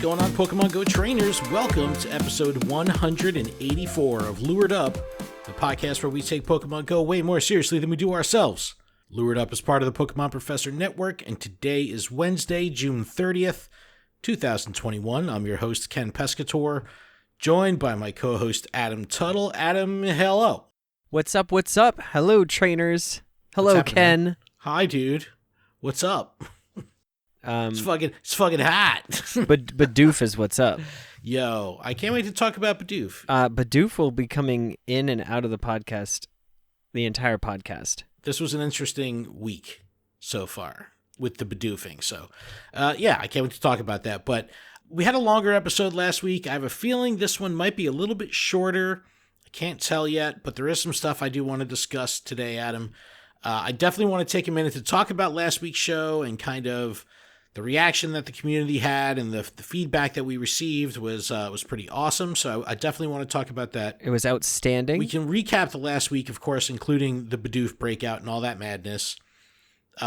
going on, Pokemon Go trainers? Welcome to episode 184 of Lured Up, the podcast where we take Pokemon Go way more seriously than we do ourselves. Lured Up is part of the Pokemon Professor Network, and today is Wednesday, June 30th, 2021. I'm your host, Ken Pescator, joined by my co-host, Adam Tuttle. Adam, hello. What's up? What's up? Hello, trainers. Hello, Ken. Man? Hi, dude. What's up? It's fucking hot. But Bidoof is what's up. Yo, I can't wait to talk about Bidoof. Bidoof will be coming in and out of the podcast, the entire podcast. This was an interesting week so far with the Bidoofing. So, yeah, I can't wait to talk about that. But we had a longer episode last week. I have a feeling this one might be a little bit shorter. I can't tell yet, but there is some stuff I do want to discuss today, Adam. I definitely want to take a minute to talk about last week's show and kind of the reaction that the community had, and the feedback that we received was pretty awesome. So I definitely want to talk about that. It was outstanding. We can recap the last week, of course, including the Bidoof Breakout and all that madness.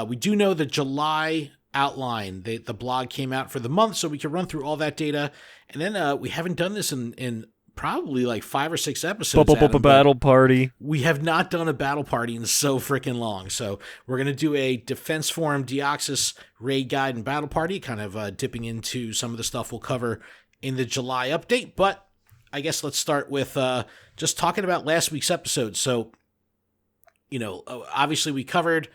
We do know the July outline. The blog came out for the month, so we can run through all that data. And then we haven't done this in probably like 5 or 6 episodes. Battle party. We have not done a battle party in so freaking long. So we're going to do a Defense Forum Deoxys raid guide and battle party, kind of dipping into some of the stuff we'll cover in the July update. But I guess let's start with just talking about last week's episode. So, you know, obviously we covered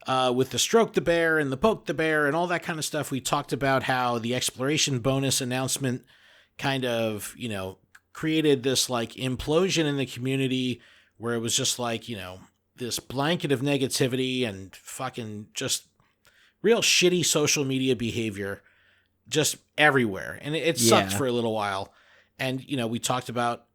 with the Stroke the Bear and the Poke the Bear and all that kind of stuff. We talked about how the exploration bonus announcement kind of, you know, created this like implosion in the community where it was just like, you know, this blanket of negativity and fucking just real shitty social media behavior just everywhere. And it sucked for a little while. And, you know, we talked about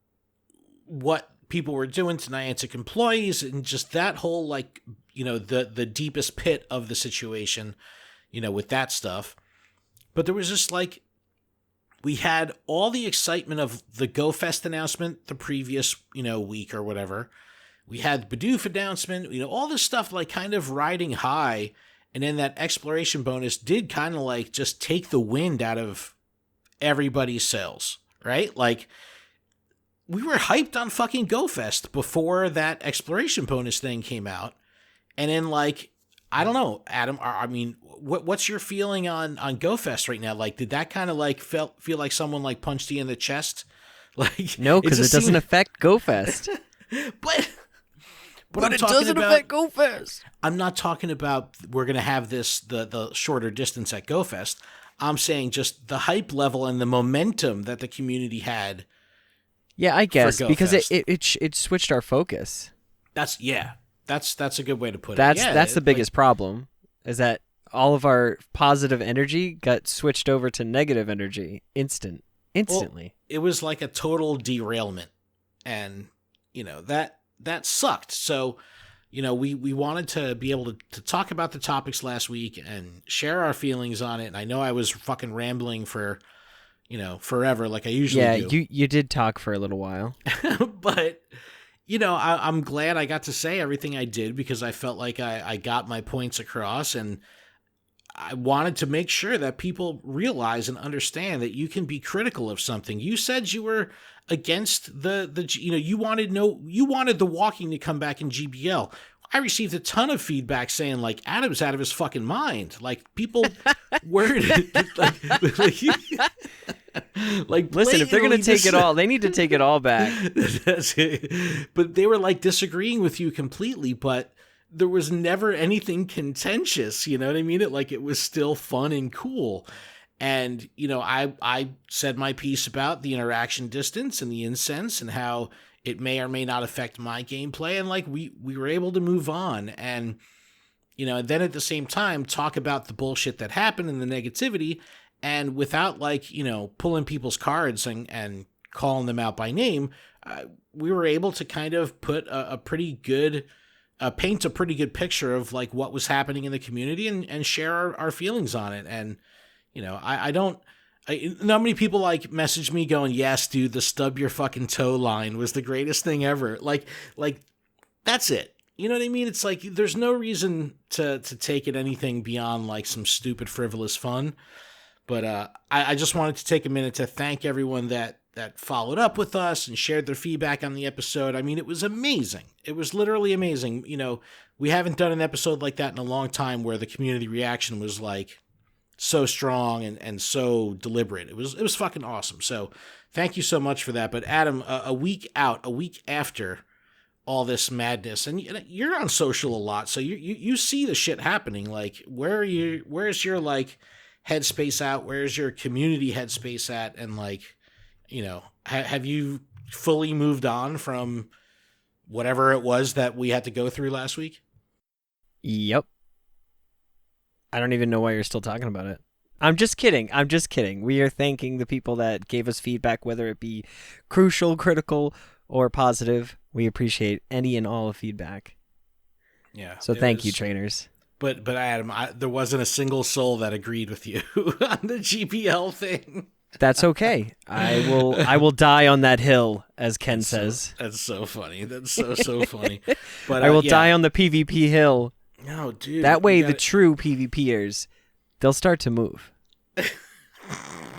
what people were doing to Niantic employees and just that whole, like, you know, the deepest pit of the situation, you know, with that stuff. But there was just like, we had all the excitement of the GoFest announcement the previous, you know, week or whatever. We had the Bidoof announcement, you know, all this stuff like kind of riding high. And then that exploration bonus did kind of like just take the wind out of everybody's sails, right? Like we were hyped on fucking GoFest before that exploration bonus thing came out. And then like, I don't know, Adam, I mean, what's your feeling on GoFest right now? Like, did that kind of like feel like someone like punched you in the chest? Like, no, because it doesn't affect GoFest. but it doesn't affect GoFest. I'm not talking about we're going to have this, the shorter distance at GoFest. I'm saying just the hype level and the momentum that the community had. Yeah, I guess, because it switched our focus. That's a good way to put it. That's the biggest problem, is that all of our positive energy got switched over to negative energy instantly. Well, it was like a total derailment, and you know that sucked. So, you know, we wanted to be able to talk about the topics last week and share our feelings on it. And I know I was fucking rambling for, you know, forever like I usually do. Yeah, you did talk for a little while, but. You know, I'm glad I got to say everything I did because I felt like I got my points across, and I wanted to make sure that people realize and understand that you can be critical of something. You said you were against the you know, you wanted the walking to come back in GBL. I received a ton of feedback saying like Adam's out of his fucking mind. Like people word like listen, if they're going to take it all, they need to take it all back. That's it. But they were like disagreeing with you completely, but there was never anything contentious. You know what I mean? It was still fun and cool. And, you know, I said my piece about the interaction distance and the incense and how it may or may not affect my gameplay. And like, we were able to move on and, you know, and then at the same time, talk about the bullshit that happened and the negativity. And without like, you know, pulling people's cards and calling them out by name, we were able to kind of put a pretty good, paint a pretty good picture of like what was happening in the community and share our feelings on it. And, you know, not many people like message me going, yes, dude, the stub your fucking toe line was the greatest thing ever. Like that's it. You know what I mean? It's like, there's no reason to take it anything beyond like some stupid frivolous fun. But I just wanted to take a minute to thank everyone that followed up with us and shared their feedback on the episode. I mean, it was amazing. It was literally amazing. You know, we haven't done an episode like that in a long time where the community reaction was like so strong and so deliberate. It was fucking awesome. So thank you so much for that. But Adam, a week after all this madness, and you're on social a lot, so you see the shit happening. Like, where's your like headspace at? Where's your community headspace at? And like, you know, have you fully moved on from whatever it was that we had to go through last week? Yep. I don't even know why you're still talking about it. I'm just kidding. We are thanking the people that gave us feedback, whether it be crucial, critical, or positive. We appreciate any and all of feedback. Yeah. So thank you, trainers. But Adam, there wasn't a single soul that agreed with you on the GPL thing. That's okay. I will die on that hill, as Ken says. That's so funny. That's so funny. But I will die on the PvP hill. No, dude. That way, the true PvPers, they'll start to move.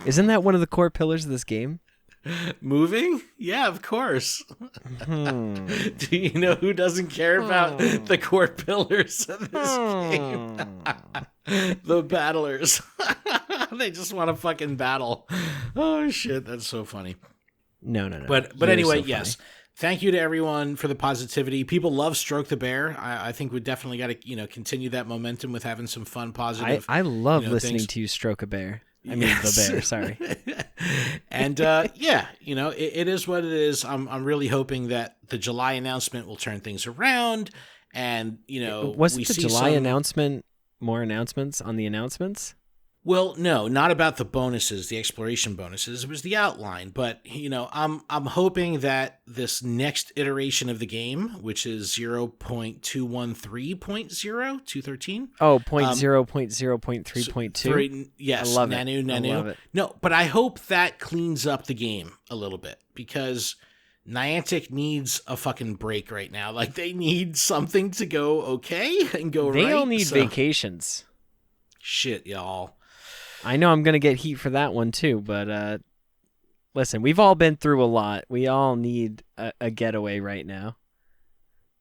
Isn't that one of the core pillars of this game? Moving? Yeah, of course. Do you know who doesn't care about the core pillars of this game? The battlers. They just want to fucking battle. Oh shit, that's so funny. No. But anyway, so yes. Thank you to everyone for the positivity. People love Stroke the Bear. I think we definitely got to continue that momentum with having some fun, positive. I love listening to you stroke a bear. I mean the bear. Sorry. And it is what it is. I'm really hoping that the July announcement will turn things around. And wasn't the July announcement more announcements on the announcements? Well, no, not about the bonuses, the exploration bonuses. It was the outline. But, I'm hoping that this next iteration of the game, which is 0.213.0, 213. Oh, 0.0.0.3.2. Yes, I love Nanu. I love it. No, but I hope that cleans up the game a little bit because Niantic needs a fucking break right now. Like, they need something to go okay and go right. They all need vacations. Shit, y'all. I know I'm going to get heat for that one too, but listen, we've all been through a lot. We all need a getaway right now,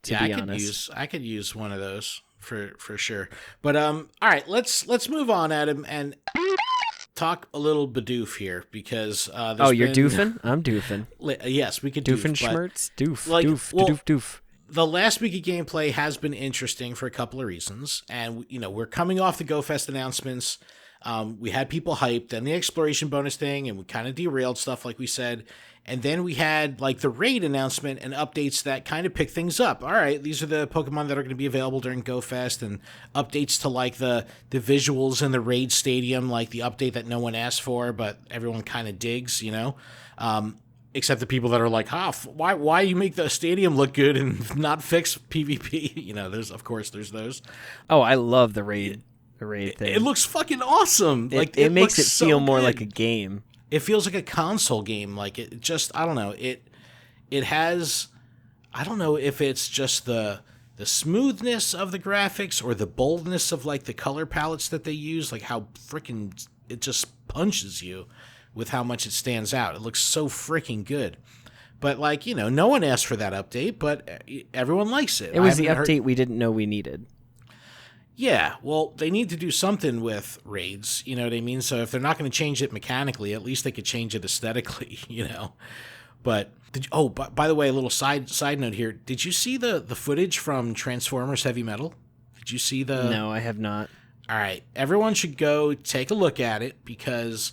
to be honest. I could use one of those for sure. But all right, let's move on, Adam, and talk a little Bidoof here because you're doofing? I'm doofing. Yes, we could doofing doof. Schmertz? Doof. The last week of gameplay has been interesting for a couple of reasons, and we're coming off the GoFest announcements. We had people hyped, then the exploration bonus thing, and we kind of derailed stuff like we said. And then we had like the raid announcement and updates that kind of pick things up. All right, these are the Pokemon that are going to be available during GoFest, and updates to like the visuals in the raid stadium, like the update that no one asked for, but everyone kind of digs, except the people that are like, why you make the stadium look good and not fix PvP? There's those. Oh, I love the raid. Thing. It looks fucking awesome. It makes it feel more like a game. It feels like a console game. Like it just, I don't know. It has, I don't know if it's just the smoothness of the graphics or the boldness of like the color palettes that they use. Like how freaking it just punches you with how much it stands out. It looks so freaking good. But like no one asked for that update, but everyone likes it. It was the update we didn't know we needed. Yeah, well, they need to do something with raids, you know what I mean? So if they're not going to change it mechanically, at least they could change it aesthetically, But, by the way, a little side note here. Did you see the footage from Transformers Heavy Metal? Did you see the... No, I have not. All right, everyone should go take a look at it because,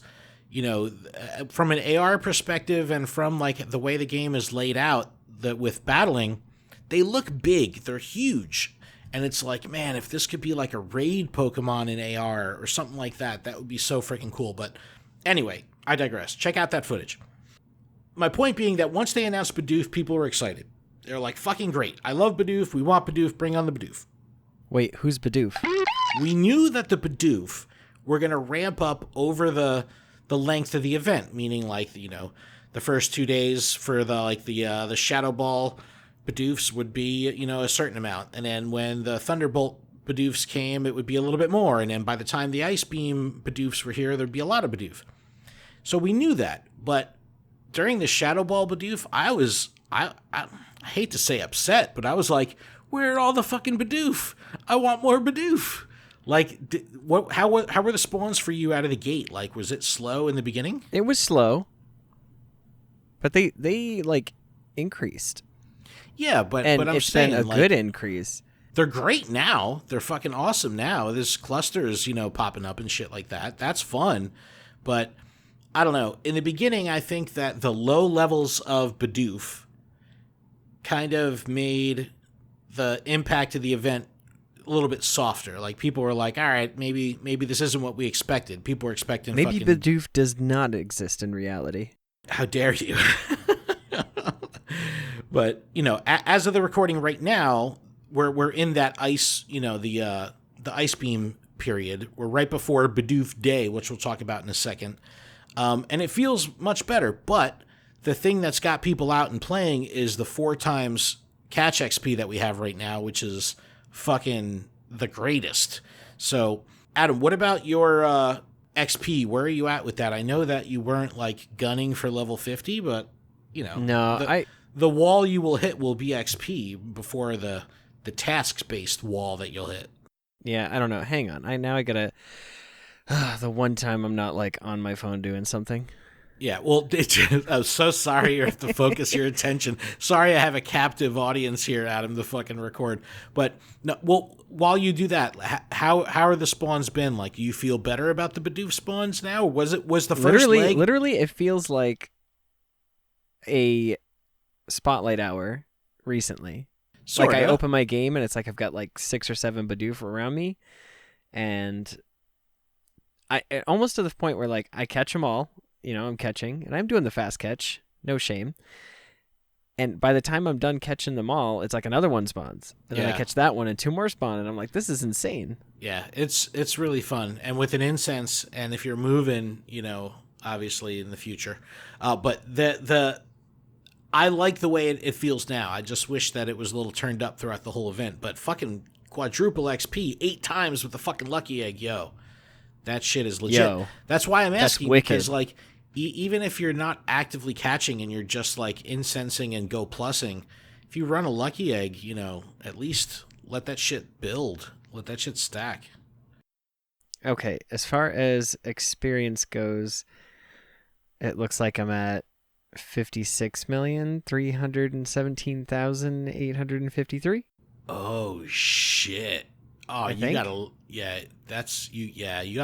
from an AR perspective and from, like, the way the game is laid out with battling, they look big. They're huge. And it's like, man, if this could be like a raid Pokemon in AR or something like that, that would be so freaking cool. But anyway, I digress. Check out that footage. My point being that once they announced Bidoof, people were excited. They're like, fucking great. I love Bidoof. We want Bidoof. Bring on the Bidoof. Wait, who's Bidoof? We knew that the Bidoof were going to ramp up over the length of the event, meaning like, the first 2 days for the Shadow Ball Bidoofs would be, a certain amount. And then when the Thunderbolt Bidoofs came, it would be a little bit more. And then by the time the Ice Beam Bidoofs were here, there'd be a lot of Bidoof. So we knew that. But during the Shadow Ball Bidoof, I hate to say upset, but I was like, where are all the fucking Bidoof? I want more Bidoof. Like, how were the spawns for you out of the gate? Like, was it slow in the beginning? It was slow, but they like increased. Yeah, but I'm it's saying been a good increase. They're great now. They're fucking awesome now. There's clusters, popping up and shit like that. That's fun, but I don't know. In the beginning, I think that the low levels of Bidoof kind of made the impact of the event a little bit softer. Like, people were like, all right, maybe this isn't what we expected. People were expecting maybe Bidoof does not exist in reality. How dare you? But, as of the recording right now, we're in that ice, the Ice Beam period. We're right before Bidoof Day, which we'll talk about in a second. And it feels much better, but the thing that's got people out and playing is the 4 times catch XP that we have right now, which is fucking the greatest. So, Adam, what about your XP? Where are you at with that? I know that you weren't like gunning for level 50, but no, the wall you will hit will be XP before the tasks-based wall that you'll hit. Yeah, I don't know. Hang on. I gotta. The one time I'm not like on my phone doing something. Yeah, well, I'm so sorry you have to focus your attention. Sorry I have a captive audience here, Adam, to fucking record. But, no, well, while you do that, how are the spawns been? Like, do you feel better about the Bidoof spawns now? Was the first leg? Literally, it feels like a spotlight hour recently. Sorta. Like, I open my game, and it's like I've got like 6 or 7 Bidoof around me, and almost to the point where, like, I catch them all. I'm catching, and I'm doing the fast catch, no shame. And by the time I'm done catching them all, it's like another one spawns. And then I catch that one, and 2 more spawn, and I'm like, this is insane. Yeah, it's really fun. And with an incense, and if you're moving, obviously in the future. But I like the way it feels now. I just wish that it was a little turned up throughout the whole event. But fucking quadruple XP 8 times with the fucking lucky egg, yo. That shit is legit. Yo, that's why I'm asking, because, like, even if you're not actively catching and you're just, like, incensing and go plussing, if you run a lucky egg, at least let that shit build. Let that shit stack. Okay, as far as experience goes, it looks like I'm at 56,317,853. Oh, shit. Oh, you got a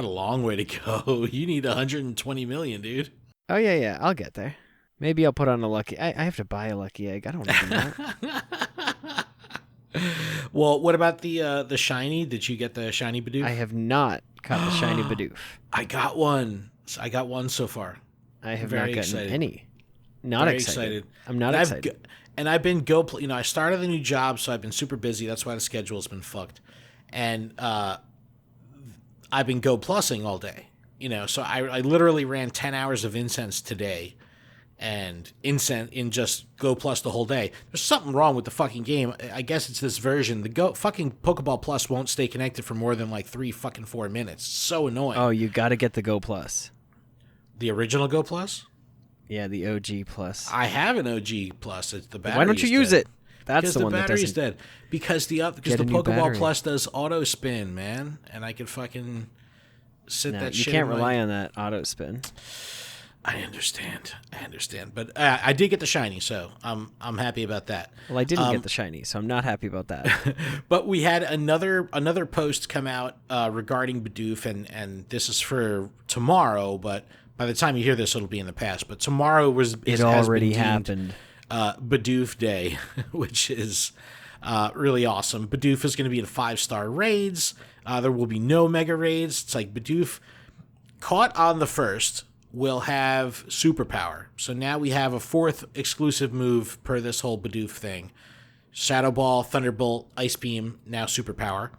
long way to go. You need 120 million, dude. Oh, yeah, I'll get there. Maybe I'll put on a lucky... I have to buy a lucky egg. I don't know that. Well, what about the shiny? Did you get the shiny Bidoof? I have not caught the shiny Bidoof. I got one. I got one so far. I have not gotten any. Not Very excited. I'm not excited. And I've been I started a new job, so I've been super busy. That's why the schedule's been fucked. And I've been go plussing all day, so I literally ran 10 hours of incense today, and incense in just go plus the whole day. There's something wrong with the fucking game. I guess it's this version. The fucking Pokeball Plus won't stay connected for more than like 4 minutes. It's so annoying. Oh, you got to get the Go Plus. The original Go Plus? Yeah, the OG Plus. I have an OG Plus. It's the battery. Why don't you use it? That's because the one that battery's doesn't. dead. Because the Pokeball Plus does auto spin, man, and I can fucking sit that shit. You can't rely on that auto spin. I understand, but I did get the shiny, so I'm happy about that. Well, I didn't get the shiny, so I'm not happy about that. But we had another post come out regarding Bidoof, and this is for tomorrow, but by the time you hear this, it'll be in the past. But tomorrow has already happened. Bidoof Day, which is really awesome. Bidoof is going to be in 5-star raids. There will be no mega raids. It's like Bidoof caught on the first will have superpower. So now we have a 4th exclusive move per this whole Bidoof thing. Shadow Ball, Thunderbolt, Ice Beam, now superpower.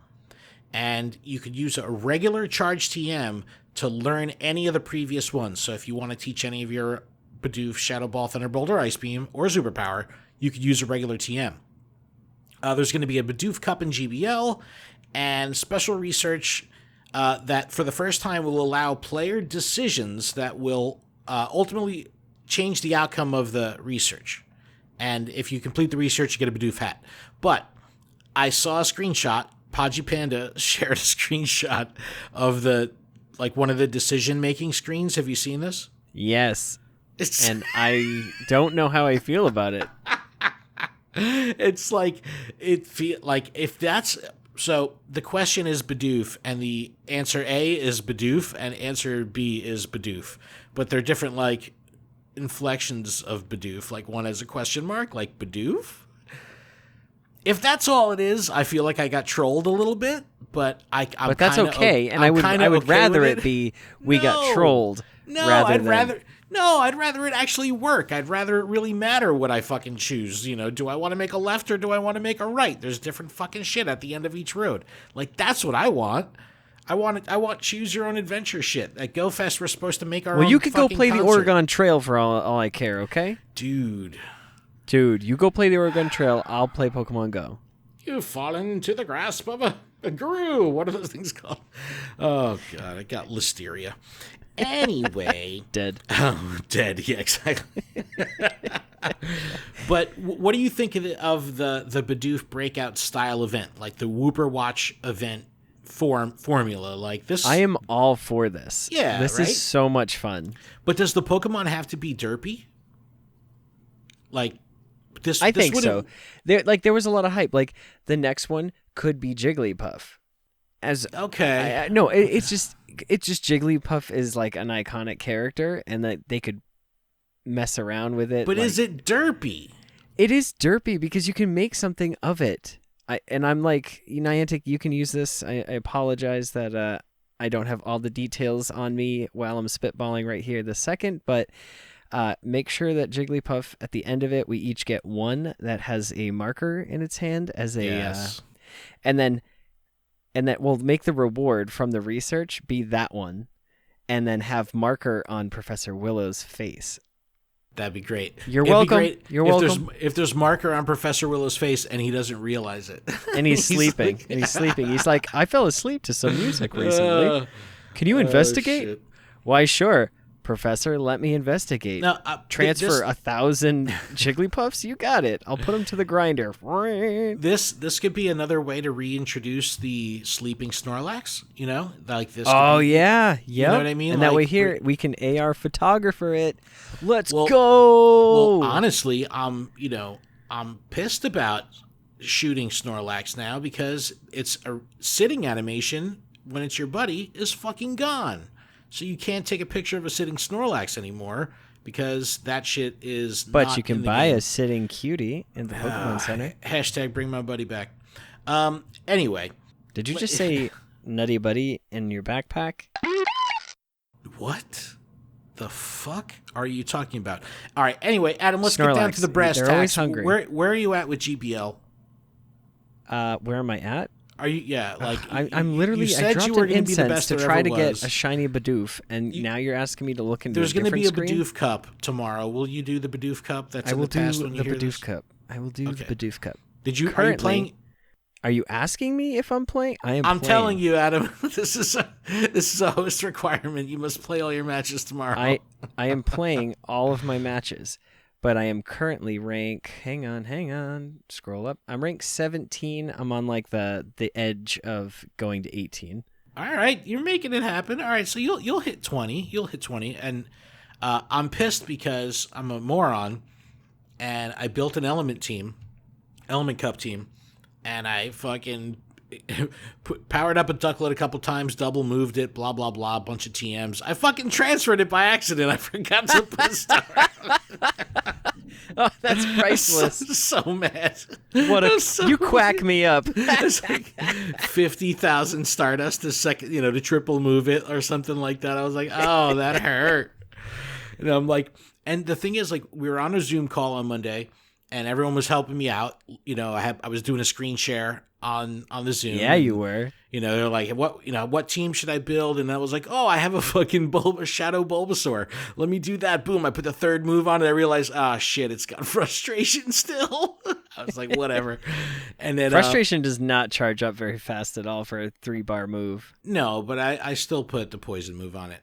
And you could use a regular charge TM to learn any of the previous ones. So if you want to teach any of your Bidoof, Shadow Ball, Thunderbolt, or Ice Beam, or superpower, you could use a regular TM. There's going to be a Bidoof Cup in GBL, and special research that for the first time will allow player decisions that will ultimately change the outcome of the research. And if you complete the research, you get a Bidoof hat. But I saw a screenshot. Podgy Panda shared a screenshot of one of the decision-making screens. Have you seen this? Yes. And I don't know how I feel about it. It's like, if that's, so the question is Bidoof, and the answer A is Bidoof, and answer B is Bidoof. But they're different, like, inflections of Bidoof. Like, one has a question mark, like Bidoof. If that's all it is, I feel like I got trolled a little bit, but But that's okay, and I would rather it be we got trolled. No, I'd rather it actually work. I'd rather it really matter what I fucking choose. You know, do I want to make a left or do I want to make a right? There's different fucking shit at the end of each road. Like, that's what I want. I want choose your own adventure shit. At GoFest, we're supposed to make our own. Well, you could go play concert. the Oregon Trail for all I care, okay? Dude, you go play the Oregon Trail. I'll play Pokemon Go. You've fallen into the grasp of a guru. What are those things called? Oh, God, I got listeria. Anyway. Dead. Oh, dead. Yeah, exactly. But what do you think of the Bidoof Breakout style event? Like the Whooper Watch event formula? Like this? I am all for this. Yeah, This right? is so much fun. But does the Pokemon have to be derpy? Like, this? I think so. There was a lot of hype. Like, the next one could be Jigglypuff. Okay. No, it's just Jigglypuff is like an iconic character, and that they could mess around with it. But is it derpy? It is derpy because you can make something of it. I'm like, Niantic, you can use this. I apologize that I don't have all the details on me while I'm spitballing right here this second, but make sure that Jigglypuff, at the end of it, we each get one that has a marker in its hand as a, yes. And that will make the reward from the research be that one, and then have marker on Professor Willow's face. That'd be great. You're It'd welcome. Be great You're welcome. If there's marker on Professor Willow's face and he doesn't realize it, and he's sleeping, He's like, I fell asleep to some music recently. Can you investigate? Shit. Why, sure. Professor, let me investigate. Now, Transfer 1,000 Jigglypuffs? You got it. I'll put them to the grinder. This could be another way to reintroduce the sleeping Snorlax, you know? Like this. Oh, yeah. Yep. You know what I mean? And like, that way here, we can AR photographer it. Let's go! Well, honestly, I'm pissed about shooting Snorlax now because it's a sitting animation when it's your buddy is fucking gone. So you can't take a picture of a sitting Snorlax anymore because that shit is But not you can in the buy game. a sitting cutie in the Pokemon Center. Hashtag bring my buddy back. Anyway. Did you just say Nutty Buddy in your backpack? What the fuck are you talking about? All right, anyway, Adam, let's Snorlax. get down to the brass They're always tacks. hungry. Where are you at with GBL? Where am I at? Are you? Yeah, like I'm literally. You said I dropped you were an going to be the incense best to there try ever to get was. a shiny Bidoof, and now you're asking me to look into There's a different going to be a screen? Bidoof Cup tomorrow. Will you do the Bidoof Cup? That's I in will the past do when you the hear Bidoof this? Cup. I will do Okay. the Bidoof Cup. Are you Currently, playing? Are you asking me if I'm playing? I'm playing. telling you, Adam. This is a host requirement. You must play all your matches tomorrow. I am playing all of my matches, but I am currently rank. Hang on. Scroll up. I'm rank 17. I'm on like the edge of going to 18. All right, you're making it happen. All right, so you'll hit 20. You'll hit 20, and I'm pissed because I'm a moron, and I built an Element Cup team, and I fucking powered up a Ducklet a couple times, double moved it, blah blah blah, a bunch of TMs. I fucking transferred it by accident. I forgot to put a star. Oh, that's priceless. So mad. You quack me up. It's like 50,000 Stardust to to triple move it or something like that. I was like, oh, that hurt. And I'm like, and the thing is, like, we were on a Zoom call on Monday, and everyone was helping me out. I was doing a screen share on the Zoom. Yeah, you were. They're like, what team should I build? And I was like, oh, I have a fucking Shadow Bulbasaur. Let me do that. Boom. I put the third move on it. I realized, shit, it's got frustration still. I was like, whatever. And then Frustration does not charge up very fast at all for a 3-bar move. no, but I still put the poison move on it,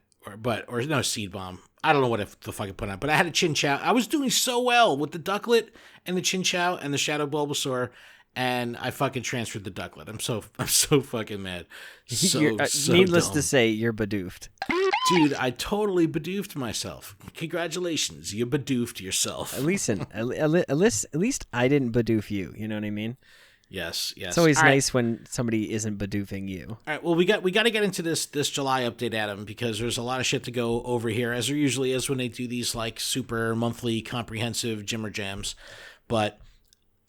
or no, seed bomb. I don't know what the fuck I put on, but I had a Chinchou. I was doing so well with the Ducklet and the Chinchou and the Shadow Bulbasaur, and I fucking transferred the Ducklet. I'm so fucking mad. So Needless dumb. to say, you're Bidoofed. Dude, I totally Bidoofed myself. Congratulations, you Bidoofed yourself. At least I didn't Bidoof you. You know what I mean? Yes. It's always All nice when somebody isn't Bidoofing you. All right, well, we got to get into this July update, Adam, because there's a lot of shit to go over here, as there usually is when they do these like super monthly comprehensive Jimmer Jams. But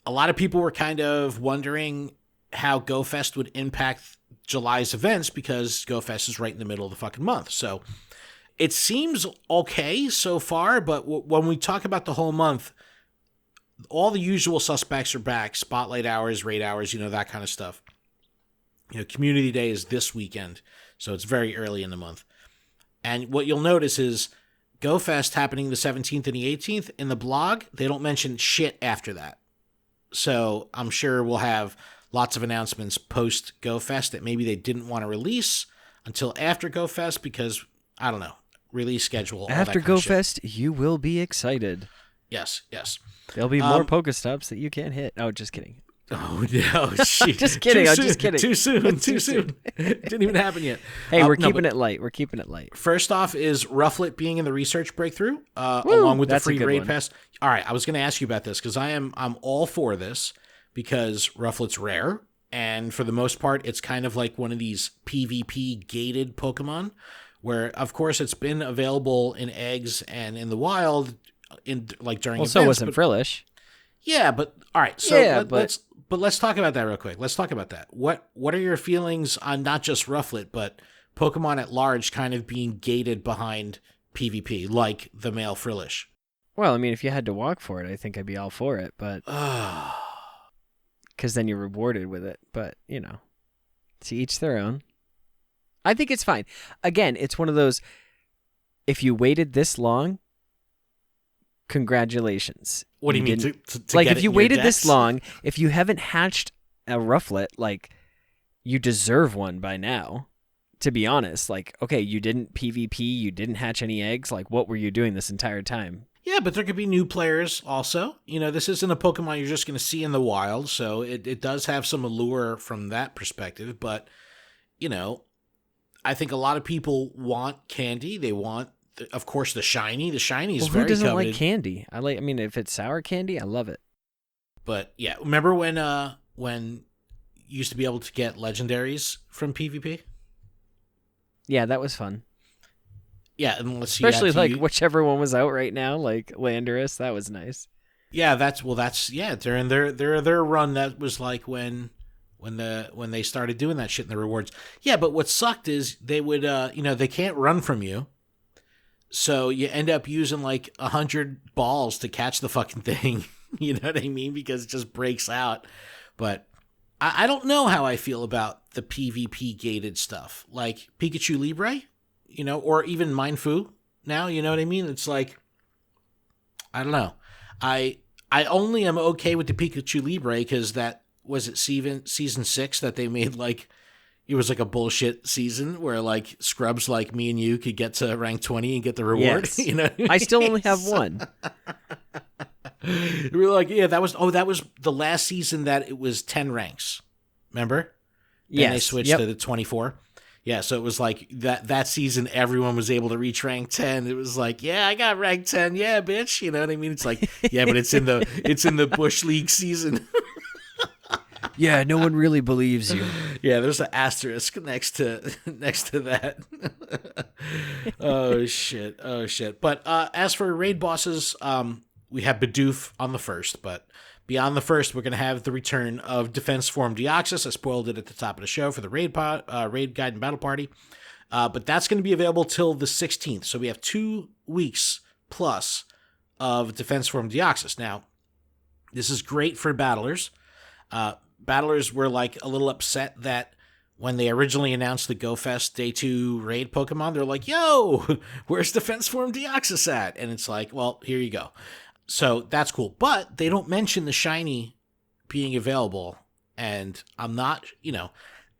a lot of people were kind of wondering how GoFest would impact July's events, because GoFest is right in the middle of the fucking month. So it seems okay so far, but when we talk about the whole month, all the usual suspects are back. Spotlight hours, raid hours, that kind of stuff. Community Day is this weekend, so it's very early in the month. And what you'll notice is GoFest happening the 17th and the 18th. In the blog, they don't mention shit after that. So I'm sure we'll have lots of announcements post GoFest that maybe they didn't want to release until after GoFest because, I don't know, release schedule. After GoFest, you will be excited. Yes. There'll be more Pokestops that you can't hit. Oh, just kidding. Oh, no. Shit. Just kidding. I'm just kidding. Too soon. Didn't even happen yet. Hey, we're keeping it light. We're keeping it light. First off is Rufflet being in the research breakthrough, along with the free raid pass. All right, I was going to ask you about this because I'm all for this because Rufflet's rare. And for the most part, it's kind of like one of these PvP gated Pokemon where, of course, it's been available in eggs and in the wild during events. So wasn't Frillish. Yeah, but all right. So let's talk about that real quick. Let's talk about that. What are your feelings on not just Rufflet, but Pokemon at large kind of being gated behind PvP, like the male Frillish? Well, I mean, if you had to walk for it, I think I'd be all for it, but because then you're rewarded with it. But to each their own. I think it's fine. Again, it's one of those. If you waited this long, congratulations. What do you mean? To like, get if you waited this long, if you haven't hatched a Rufflet, like, you deserve one by now. To be honest, like, okay, you didn't PvP, you didn't hatch any eggs. Like, what were you doing this entire time? Yeah, but there could be new players also. This isn't a Pokemon you're just going to see in the wild, so it does have some allure from that perspective. But, I think a lot of people want candy. They want, of course, the shiny. The shiny is very coveted. Who doesn't like candy? I mean, if it's sour candy, I love it. But yeah, remember when you used to be able to get legendaries from PvP? Yeah, that was fun. Yeah, unless especially whichever one was out right now, like Landorus, that was nice. Yeah, that's during their run, that was like when they started doing that shit in the rewards. Yeah, but what sucked is they would they can't run from you. So you end up using like 100 balls to catch the fucking thing. You know what I mean? Because it just breaks out. But I don't know how I feel about the PvP gated stuff. Like Pikachu Libre, or even Mindfu now, you know what I mean? It's like, I don't know. I only am okay with the Pikachu Libre because that, was it season 6 that they made like, it was like a bullshit season where like scrubs like me and you could get to rank 20 and get the reward. Yes. I still only have one. We were like, yeah, that was the last season that it was 10 ranks. Remember? Then they switched to the 24. Yeah, so it was like that season everyone was able to reach rank 10. It was like, yeah, I got rank 10. Yeah, bitch. You know what I mean? It's like, yeah, but it's in the Bush League season. Yeah, no one really believes you. Yeah, there's an asterisk next to that. Oh shit. But as for raid bosses, we have Bidoof on the 1st, but beyond the 1st, we're going to have the return of Defense Form Deoxys. I spoiled it at the top of the show for the raid guide and battle party. But that's going to be available till the 16th. So we have 2 weeks plus of Defense Form Deoxys. Now, this is great for battlers. Battlers were like a little upset that when they originally announced the GoFest Day 2 raid Pokemon, they're like, yo, where's Defense Form Deoxys at? And it's like, well, here you go. So that's cool. But they don't mention the shiny being available, and I'm not,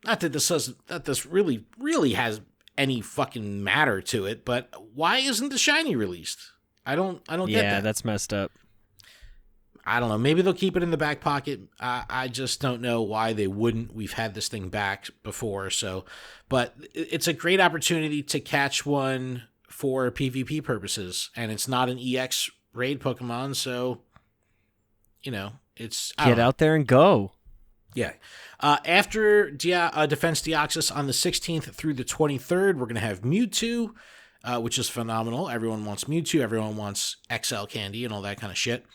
not that this really has any fucking matter to it, but why isn't the shiny released? I don't get that. Yeah, that's messed up. I don't know. Maybe they'll keep it in the back pocket. I just don't know why they wouldn't. We've had this thing back before, but it's a great opportunity to catch one for PvP purposes, and it's not an EX raid Pokemon, so it's get out there and go. Yeah. After Defense Deoxys on the 16th through the 23rd, we're going to have Mewtwo, which is phenomenal. Everyone wants Mewtwo. Everyone wants XL candy and all that kind of shit.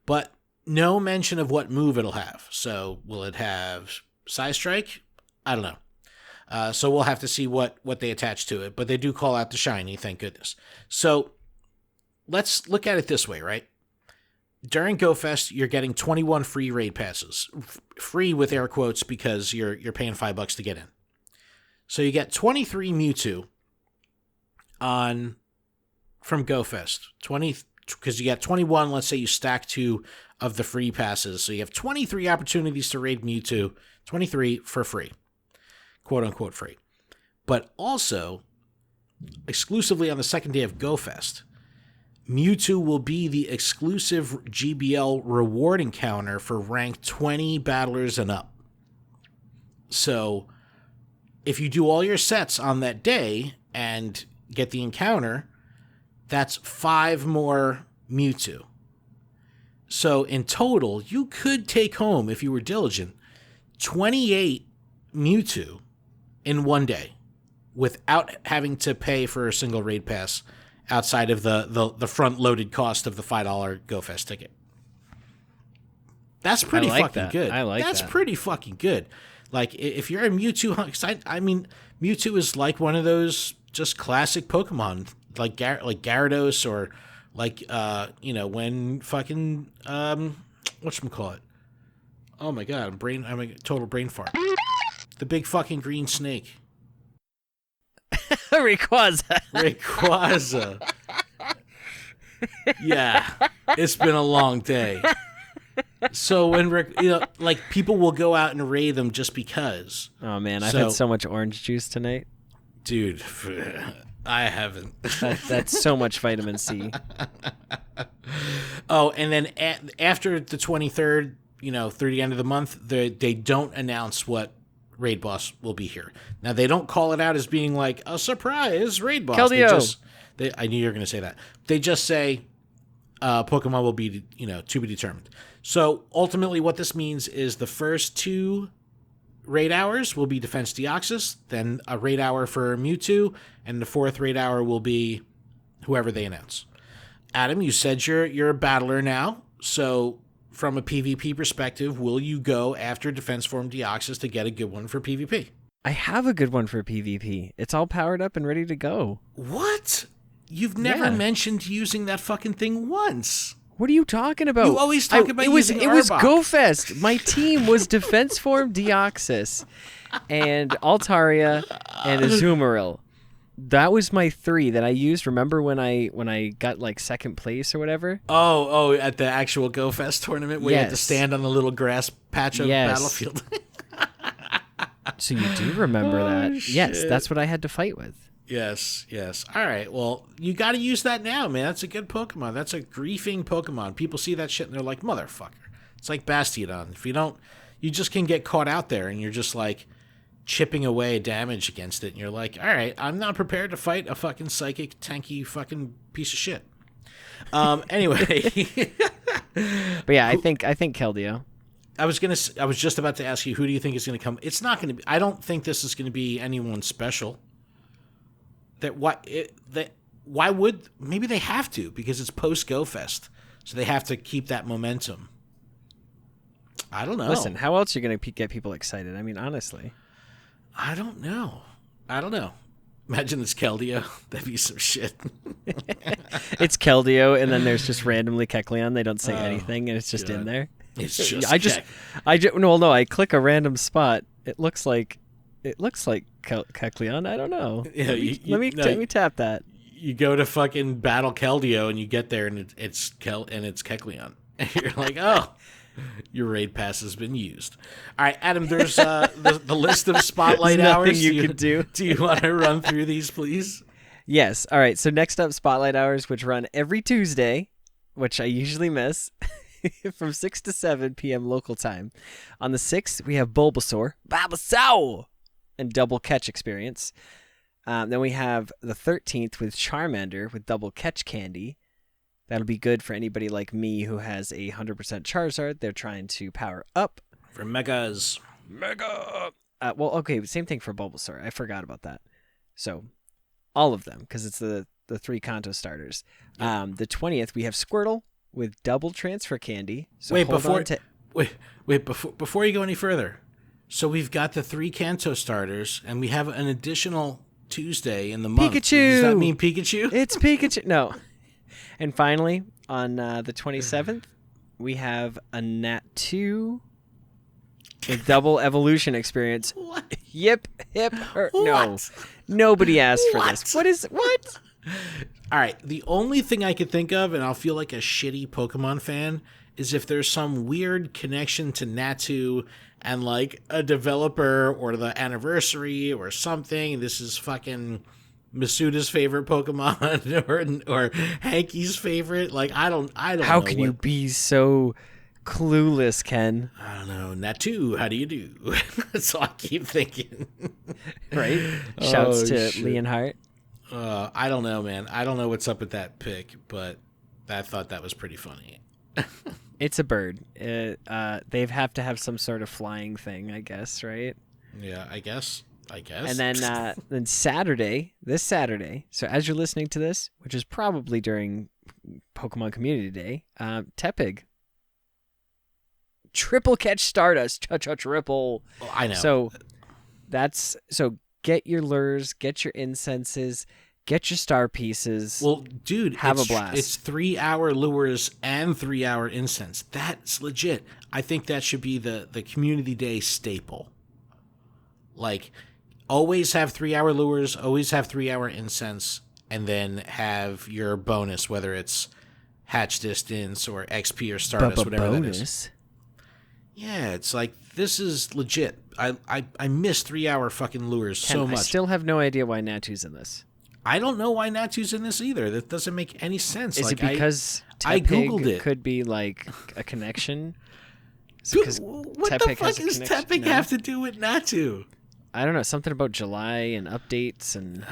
But no mention of what move it'll have. So will it have Size Strike? I don't know. So we'll have to see what they attach to it. But they do call out the shiny, thank goodness. So let's look at it this way, right? During GoFest, you're getting 21 free raid passes. Free with air quotes because you're paying $5 to get in. So you get 23 Mewtwo from GoFest. 20 because you get 21, let's say you stack 2 of the free passes. So you have 23 opportunities to raid Mewtwo, 23 for free. Quote unquote free. But also, exclusively on the second day of GoFest, Mewtwo will be the exclusive GBL reward encounter for rank 20 battlers and up. So, if you do all your sets on that day and get the encounter, that's 5 more Mewtwo. So, in total, you could take home, if you were diligent, 28 Mewtwo in one day without having to pay for a single raid pass outside of the front-loaded cost of the $5 GoFest ticket. That's pretty fucking good. I like that. That's pretty fucking good. Like, if you're a Mewtwo... I mean, Mewtwo is like one of those just classic Pokemon, like Gyarados or like, when fucking... whatchamacallit? Oh my god, I'm a total brain fart. The big fucking green snake. Rayquaza. Yeah, it's been a long day. So when people will go out and raid them just because. Oh man, I've had so much orange juice tonight, dude. I haven't. That's so much vitamin C. Oh, and then after the 23rd, through the end of the month, they don't announce what raid boss will be here. Now, they don't call it out as being like a surprise raid boss. Keldeo. I knew you were going to say that. They just say Pokemon will be, to be determined. So ultimately what this means is the first 2 raid hours will be Defense Deoxys, then a raid hour for Mewtwo, and the 4th raid hour will be whoever they announce. Adam, you said you're a battler now, so from a PvP perspective, will you go after Defense Form Deoxys to get a good one for PvP? I have a good one for PvP. It's all powered up and ready to go. What? You've never mentioned using that fucking thing once. What are you talking about? You always talk about using Arbok. It was GoFest. My team was Defense Form Deoxys and Altaria and Azumarill. That was my 3 that I used. Remember when I got like second place or whatever? Oh, at the actual GoFest tournament where you had to stand on the little grass patch of battlefield. So you do remember that? Shit. Yes, that's what I had to fight with. Yes. All right, well, you got to use that now, man. That's a good Pokemon. That's a griefing Pokemon. People see that shit and they're like, motherfucker. It's like Bastiodon. If you don't, you just can get caught out there and you're just like chipping away damage against it. And you're like, all right, I'm not prepared to fight a fucking psychic, tanky fucking piece of shit. Anyway. But yeah, I think Keldeo. I was just about to ask you, who do you think is going to come? It's not going to be, I don't think this is going to be anyone special. Why would, maybe they have to, because it's post GoFest, so they have to keep that momentum. I don't know. Listen, how else are you going to get people excited? I mean, honestly. I don't know. Imagine it's Keldeo. That'd be some shit. It's Keldeo, and then there's just randomly Kecleon. They don't say anything, and it's just in there. It's just I click a random spot. It looks like Kecleon. I don't know. Yeah, let me tap that. You go to fucking battle Keldeo and you get there and it's Kecleon. And you're like, oh, Your raid pass has been used. All right, Adam, there's the list of spotlight hours. You could do. Do you want to run through these, please? Yes. All right. So next up, spotlight hours, which run every Tuesday, which I usually miss, from 6 to 7 p.m. local time. On the 6th, we have Bulbasaur, and double catch experience. Then we have the 13th with Charmander with double catch candy. That'll be good for anybody like me who has a 100% Charizard. They're trying to power up. For Megas. Mega! Well, okay, same thing for Bulbasaur. I forgot about that. So, all of them, because it's the 3 Kanto starters. Yep. The 20th, we have Squirtle with double transfer candy. So before you go any further. So we've got the 3 Kanto starters, and we have an additional Tuesday in the month. Pikachu! Does that mean Pikachu? It's Pikachu. No. And finally, on the 27th, we have a Nat 2 with double evolution experience. What? Yip, hip, no. Nobody asked for this. What? All right. The only thing I could think of, and I'll feel like a shitty Pokemon fan, is if there's some weird connection to Natu and like a developer or the anniversary or something. This is fucking Masuda's favorite Pokemon or Hanky's favorite. Like, I don't know. How can you be so clueless, Ken? I don't know. Natu, how do you do? That's all I keep thinking. Right? Shouts to Leonhardt. I don't know, man. I don't know what's up with that pick, but I thought that was pretty funny. It's a bird. They have to have some sort of flying thing, I guess, right? Yeah, I guess. And then this Saturday, so as you're listening to this, which is probably during Pokemon Community Day, Tepig. Triple catch Stardust. Triple. Well, I know. So get your lures, get your incenses, get your star pieces. Well, dude, have a blast. It's 3-hour lures and 3-hour incense. That's legit. I think that should be the Community Day staple. Like, always have 3-hour lures, always have 3-hour incense, and then have your bonus, whether it's hatch distance or XP or Stardust, whatever bonus? That is. Yeah, it's like, this is legit. I miss 3-hour fucking lures so much. I still have no idea why Natu's in this. I don't know why Natu's in this either. That doesn't make any sense. Is it because I Googled it. Could be like a connection? Dude, what the fuck does Tepig have to do with Natu? I don't know, something about July and updates and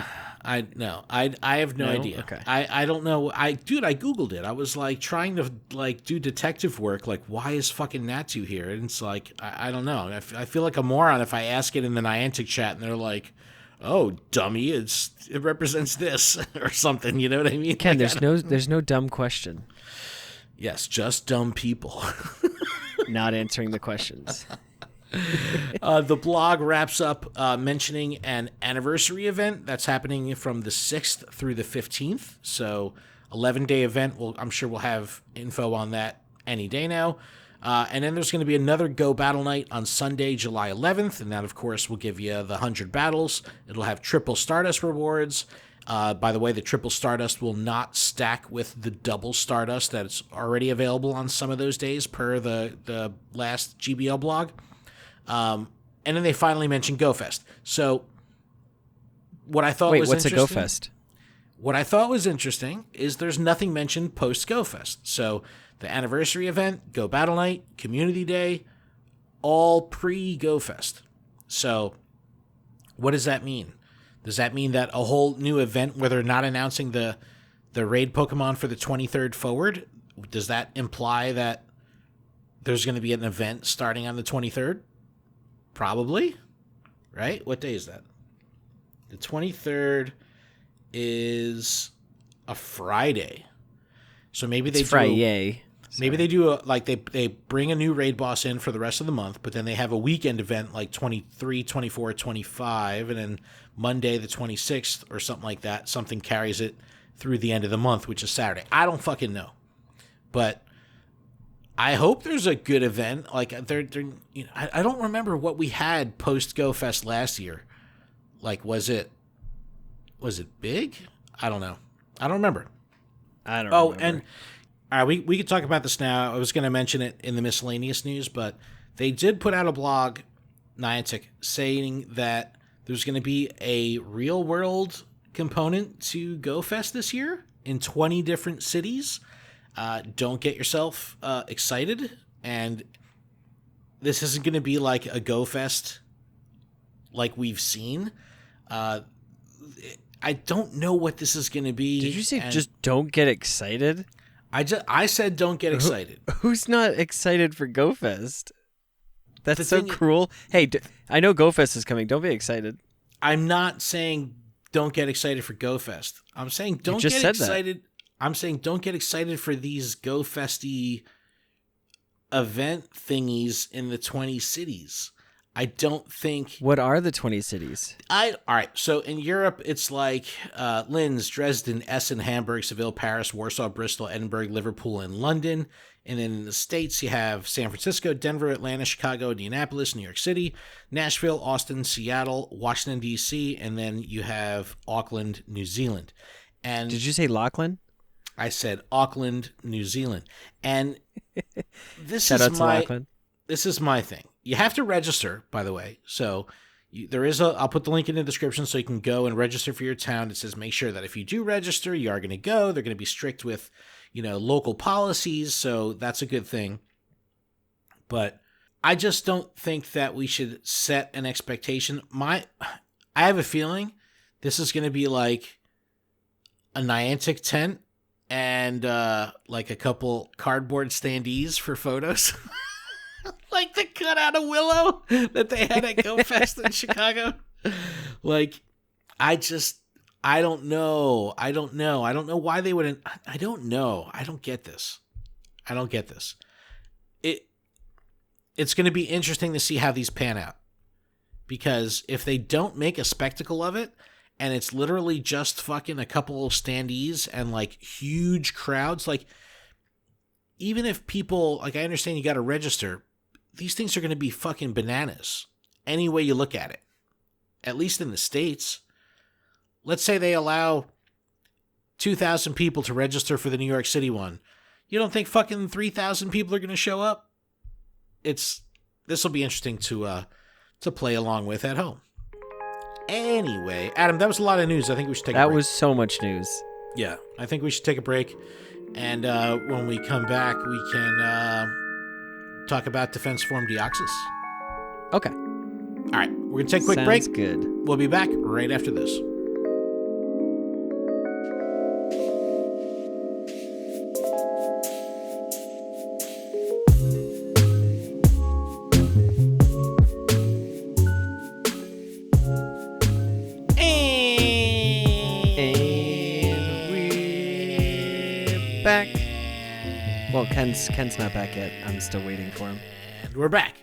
I have no idea. Okay. I don't know. I Googled it. I was like trying to like do detective work. Like, why is fucking Natu here? And it's like, I don't know. I feel like a moron if I ask it in the Niantic chat and they're like, oh, dummy, it represents this or something. You know what I mean? Ken, there's no dumb question. Yes, just dumb people. Not answering the questions. The blog wraps up mentioning an anniversary event that's happening from the 6th through the 15th. So 11-day event. I'm sure we'll have info on that any day now. And then there's going to be another Go Battle Night on Sunday, July 11th. And that, of course, will give you the 100 battles. It'll have triple Stardust rewards. By the way, the triple Stardust will not stack with the double Stardust that's already available on some of those days per the last GBL blog. And then they finally mentioned GoFest. So what I thought was what's interesting. a GoFest? What I thought was interesting is there's nothing mentioned post GoFest. So the anniversary event, Go Battle Night, Community Day, all pre GoFest. So what does that mean? Does that mean that a whole new event where they're not announcing the raid Pokemon for the 23rd forward? Does that imply that there's going to be an event starting on the 23rd? Probably, right? What day is that? The 23rd is a Friday. So maybe they they bring a new raid boss in for the rest of the month, but then they have a weekend event like 23, 24, 25, and then Monday the 26th or something like that. Something carries it through the end of the month, which is Saturday. I don't fucking know. But I hope there's a good event. Like I don't remember what we had post GoFest last year. Like, was it big? I don't know. I don't remember. I don't. Oh, remember. and All right, we could talk about this now. I was going to mention it in the miscellaneous news, but they did put out a blog, Niantic, saying that there's going to be a real-world component to GoFest this year in 20 different cities. Don't get yourself excited, and this isn't going to be like a GoFest like we've seen. I don't know what this is going to be. Did you say just don't get excited? I said don't get excited. Who's not excited for GoFest? That's so cruel. Hey, I know GoFest is coming. Don't be excited. I'm not saying don't get excited for GoFest. I'm saying don't get excited. I'm saying don't get excited for these GoFesty event thingies in the 20 cities. I don't think... What are the 20 cities? All right, so in Europe, it's like Linz, Dresden, Essen, Hamburg, Seville, Paris, Warsaw, Bristol, Edinburgh, Liverpool, and London. And then in the States, you have San Francisco, Denver, Atlanta, Chicago, Indianapolis, New York City, Nashville, Austin, Seattle, Washington, D.C., and then you have Auckland, New Zealand. And did you say Lachlan? I said Auckland, New Zealand. And this Shout out to Lachlan. This is my thing. You have to register, by the way. So I'll put the link in the description so you can go and register for your town. It says make sure that if you do register, you are going to go. They're going to be strict with, local policies. So that's a good thing. But I just don't think that we should set an expectation. I have a feeling this is going to be like a Niantic tent and like a couple cardboard standees for photos. Like the cutout of Willow that they had at GoFest in Chicago. Like, I don't know. I don't know why they wouldn't. I don't know. I don't get this. It's going to be interesting to see how these pan out. Because if they don't make a spectacle of it, and it's literally just fucking a couple of standees and like huge crowds, like, even if people, like, I understand you got to register, these things are going to be fucking bananas any way you look at it. At least in the States. Let's say they allow 2,000 people to register for the New York City one. You don't think fucking 3,000 people are going to show up? This will be interesting to play along with at home. Anyway, Adam, that was a lot of news. I think we should take a break. That was so much news. Yeah, I think we should take a break. And when we come back, we can talk about Defense Form Deoxys. Okay. All right, we're going to take a quick break. Sounds good. We'll be back right after this. Back. Well, Ken's not back yet. I'm still waiting for him. And we're back.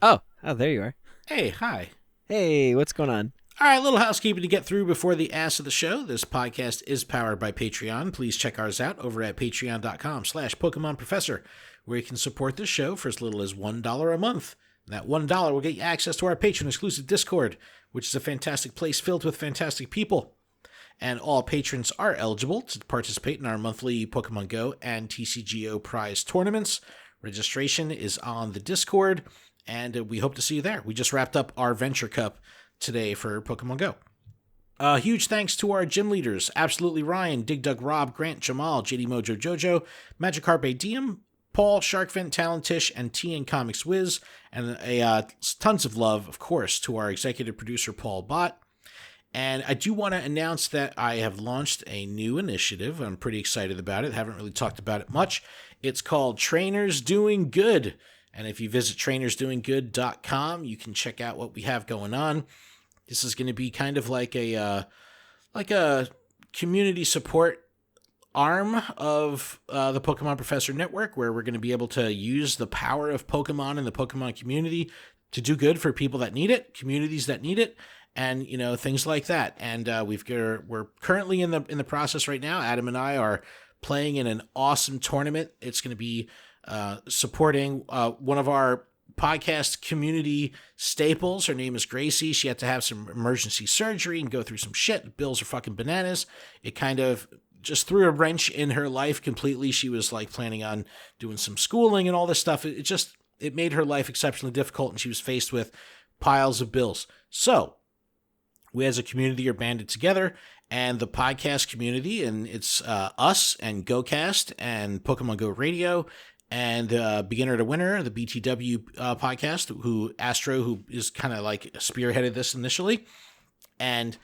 Oh, there you are. Hey, hi. Hey, what's going on? All right, a little housekeeping to get through before the ass of the show. This podcast is powered by Patreon. Please check ours out over at patreon.com/Pokemon Professor, where you can support this show for as little as $1 a month. And that $1 will get you access to our patron-exclusive Discord, which is a fantastic place filled with fantastic people. And all patrons are eligible to participate in our monthly Pokemon Go and TCGO prize tournaments. Registration is on the Discord, and we hope to see you there. We just wrapped up our Venture Cup today for Pokemon Go. Huge thanks to our gym leaders, Absolutely Ryan, Dig Dug Rob, Grant Jamal, JD Mojo Jojo, Magikarp Diem, Paul, Sharkfin, Talentish, and TN Comics Wiz, and tons of love, of course, to our executive producer, Paul Bott. And I do want to announce that I have launched a new initiative. I'm pretty excited about it. Haven't really talked about it much. It's called Trainers Doing Good. And if you visit trainersdoinggood.com, you can check out what we have going on. This is going to be kind of like a community support arm of the Pokemon Professor Network, where we're going to be able to use the power of Pokemon and the Pokemon community to do good for people that need it, communities that need it, and things like that. And we're currently in the process right now. Adam and I are playing in an awesome tournament. It's going to be supporting one of our podcast community staples. Her name is Gracie. She had to have some emergency surgery and go through some shit. The bills are fucking bananas. It kind of just threw a wrench in her life completely. She was like planning on doing some schooling and all this stuff. It made her life exceptionally difficult, and she was faced with piles of bills. So we as a community are banded together, and the podcast community, and it's us and GoCast and Pokemon Go Radio and Beginner to Winner, the BTW podcast, who is kind of like spearheaded this initially. And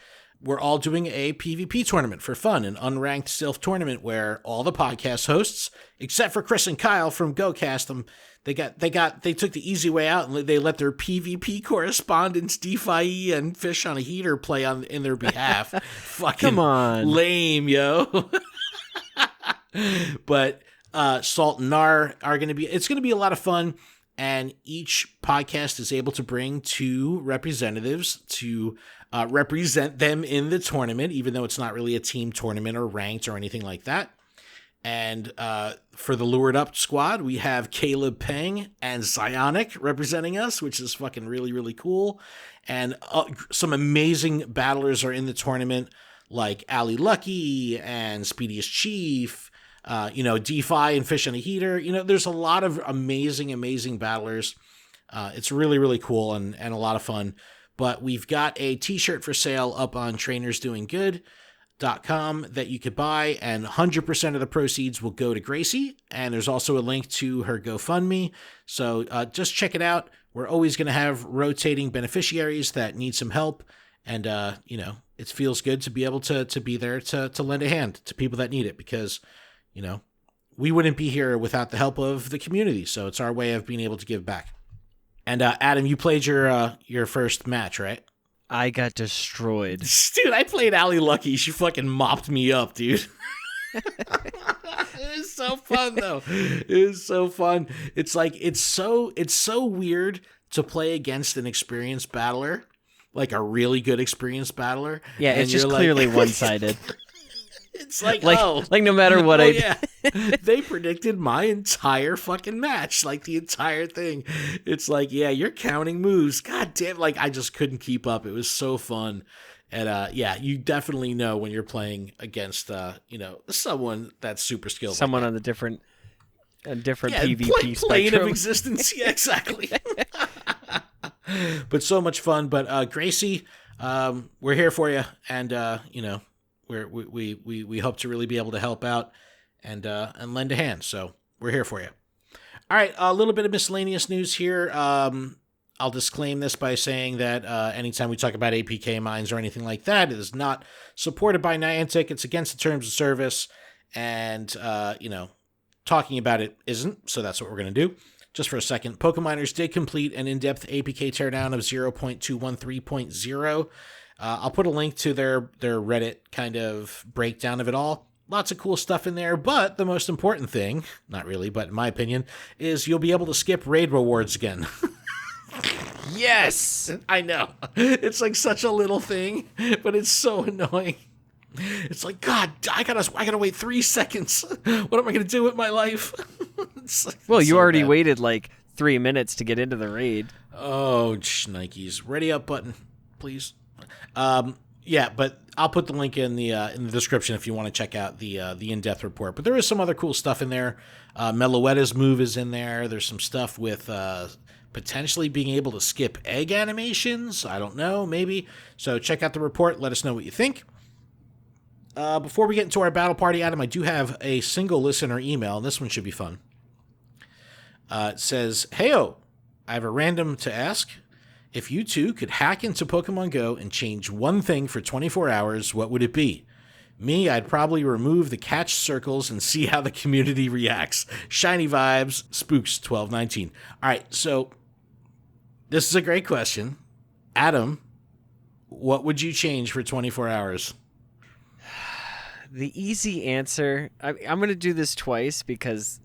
we're all doing a PvP tournament for fun, an unranked stealth tournament where all the podcast hosts, except for Chris and Kyle from GoCast, they took the easy way out and they let their PvP correspondents DeFi and Fish on a Heater play in their behalf. Fucking Come on. Lame, yo. But Salt and Nar it's going to be a lot of fun, and each podcast is able to bring 2 representatives to represent them in the tournament, even though it's not really a team tournament or ranked or anything like that. And for the Lured Up squad, we have Caleb Peng and Psionic representing us, which is fucking really, really cool. And some amazing battlers are in the tournament, like Ali Lucky and Speediest Chief, DeFi and Fish on a Heater. There's a lot of amazing battlers. It's really, really cool and a lot of fun. But we've got a t-shirt for sale up on trainersdoinggood.com that you could buy, and 100% of the proceeds will go to Gracie. And there's also a link to her GoFundMe. So just check it out. We're always going to have rotating beneficiaries that need some help. And, it feels good to be able to be there to lend a hand to people that need it, because, we wouldn't be here without the help of the community. So it's our way of being able to give back. And Adam, you played your first match, right? I got destroyed. Dude, I played Ali Lucky. She fucking mopped me up, dude. It was so fun, though. It was so fun. It's like, it's so weird to play against an experienced battler, like a really good experienced battler. Yeah, it's just clearly one-sided. It's like no matter what yeah. They predicted my entire fucking match, like the entire thing. It's like, yeah, you're counting moves. God damn, I just couldn't keep up. It was so fun. And you definitely know when you're playing against someone that's super skilled. Someone on a different PvP plane of existence. Yeah, exactly. But so much fun. But Gracie, we're here for you, and we hope to really be able to help out and lend a hand. So we're here for you. All right, a little bit of miscellaneous news here. I'll disclaim this by saying that anytime we talk about APK mines or anything like that, it is not supported by Niantic. It's against the terms of service, and talking about it isn't. So that's what we're going to do. Just for a second, Pokeminers did complete an in-depth APK teardown of 0.213.0. I'll put a link to their Reddit kind of breakdown of it all. Lots of cool stuff in there, but the most important thing, not really, but in my opinion, is you'll be able to skip raid rewards again. Yes! I know. It's like such a little thing, but it's so annoying. It's like, God, I gotta wait 3 seconds. What am I gonna do with my life? Well, you already waited like 3 minutes to get into the raid. Oh, Nikes. Ready up button, please. But I'll put the link in the description if you want to check out the in-depth report. But there is some other cool stuff in there. Meloetta's move is in there. There's some stuff with potentially being able to skip egg animations. I don't know, maybe. So check out the report. Let us know what you think. Before we get into our battle party, Adam, I do have a single listener email, and this one should be fun. It says, "Heyo, I have a random to ask. If you two could hack into Pokemon Go and change one thing for 24 hours, what would it be? Me, I'd probably remove the catch circles and see how the community reacts. Shiny vibes, Spooks 1219. All right, so this is a great question. Adam, what would you change for 24 hours? The easy answer, I'm going to do this twice because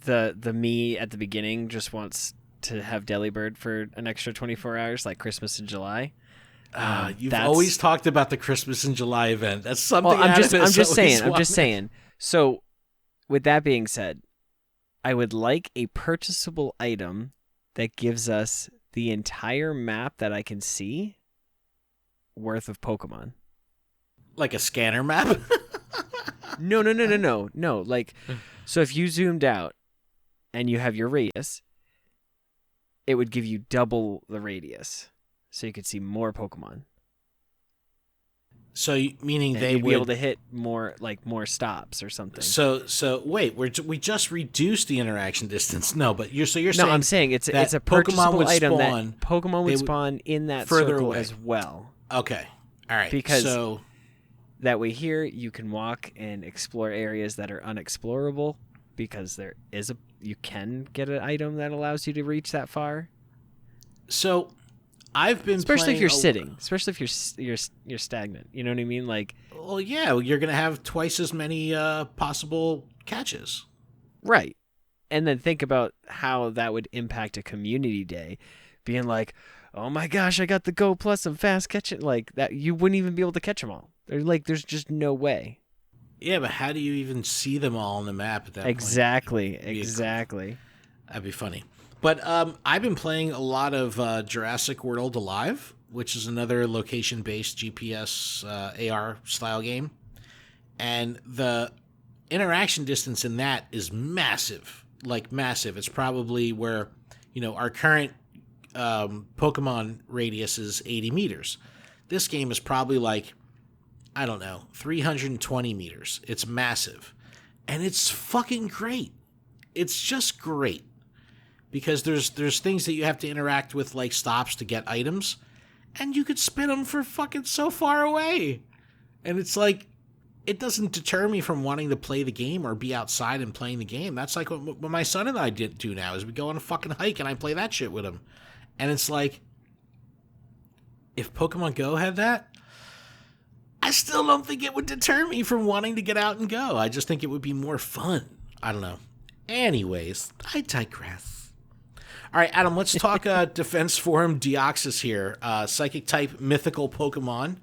the me at the beginning just wants to have Delibird for an extra 24 hours, like Christmas in July. You've always talked about the Christmas in July event. That's something. Well, I'm just saying. So, with that being said, I would like a purchasable item that gives us the entire map that I can see worth of Pokemon. Like a scanner map? No. Like, so if you zoomed out and you have your radius, it would give you double the radius, so you could see more Pokemon. So meaning and they you'd would be able to hit more stops or something. So wait, we just reduced the interaction distance. No, but you're saying no. I'm saying it's a purchasable item that Pokemon would spawn in that further circle away as well. Okay, all right. Because that way here you can walk and explore areas that are unexplorable because you can get an item that allows you to reach that far. So I've been especially if you're sitting, especially if you're stagnant. You know what I mean? Like, well, yeah, you're gonna have twice as many possible catches, right? And then think about how that would impact a community day, being like, oh my gosh, I got the Go Plus, I'm fast catching like that. You wouldn't even be able to catch them all. There's just no way. Yeah, but how do you even see them all on the map at that point? Exactly. That'd be funny. But I've been playing a lot of Jurassic World Alive, which is another location-based GPS AR-style game. And the interaction distance in that is massive. Like, massive. It's probably where, our current Pokemon radius is 80 meters. This game is probably like, I don't know, 320 meters. It's massive. And it's fucking great. It's just great. Because there's things that you have to interact with, like stops to get items, and you could spin them for fucking so far away. And it's like, it doesn't deter me from wanting to play the game or be outside and playing the game. That's like what my son and I do now, is we go on a fucking hike and I play that shit with him. And it's like, if Pokemon Go had that, I still don't think it would deter me from wanting to get out and go. I just think it would be more fun. I don't know. Anyways, I digress. All right, Adam, let's talk Defense Forum Deoxys here. Psychic type mythical Pokemon.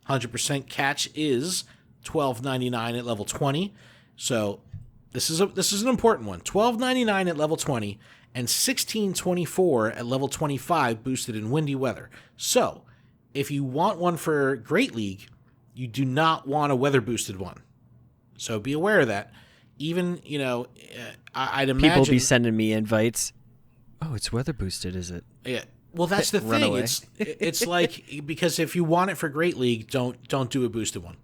100% catch is $12.99 at level 20. So this is an important one. $12.99 at level 20 and $16.24 at level 25 boosted in windy weather. So if you want one for Great League, you do not want a weather boosted one. So be aware of that. Even, I'd imagine people be sending me invites. Oh, it's weather boosted, is it? Yeah. Well, that's the thing. It's like, because if you want it for Great League, don't do a boosted one.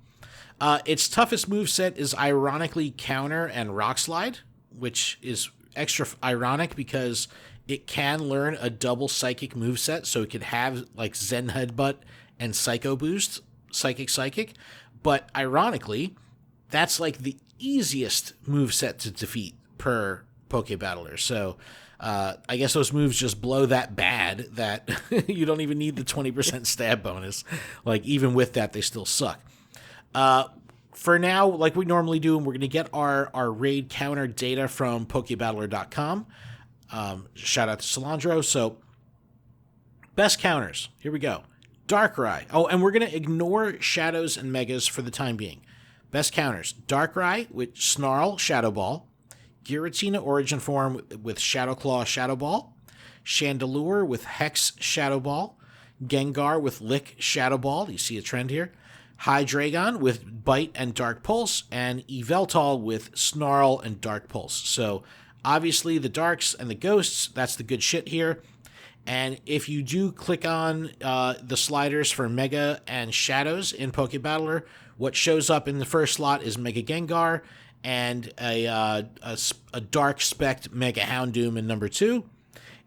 Its toughest moveset is ironically Counter and Rock Slide, which is extra ironic because it can learn a double psychic moveset, so it could have like Zen Headbutt and Psycho Boost, Psychic. But ironically, that's like the easiest moveset to defeat per Pokebattler. So I guess those moves just blow that bad that you don't even need the 20% stab bonus. Like, even with that, they still suck. For now, like we normally do, we're going to get our raid counter data from Pokebattler.com. Shout out to Solandro. So, best counters. Here we go. Darkrai. Oh, and we're going to ignore Shadows and Megas for the time being. Best counters. Darkrai with Snarl, Shadow Ball. Giratina Origin Form with Shadow Claw, Shadow Ball. Chandelure with Hex, Shadow Ball. Gengar with Lick, Shadow Ball. You see a trend here. Hydreigon with Bite and Dark Pulse. And Yveltal with Snarl and Dark Pulse. So, obviously, the Darks and the Ghosts, that's the good shit here. And if you do click on the sliders for Mega and Shadows in Pokebattler, what shows up in the first slot is Mega Gengar and a Dark Spect Mega Houndoom in number 2.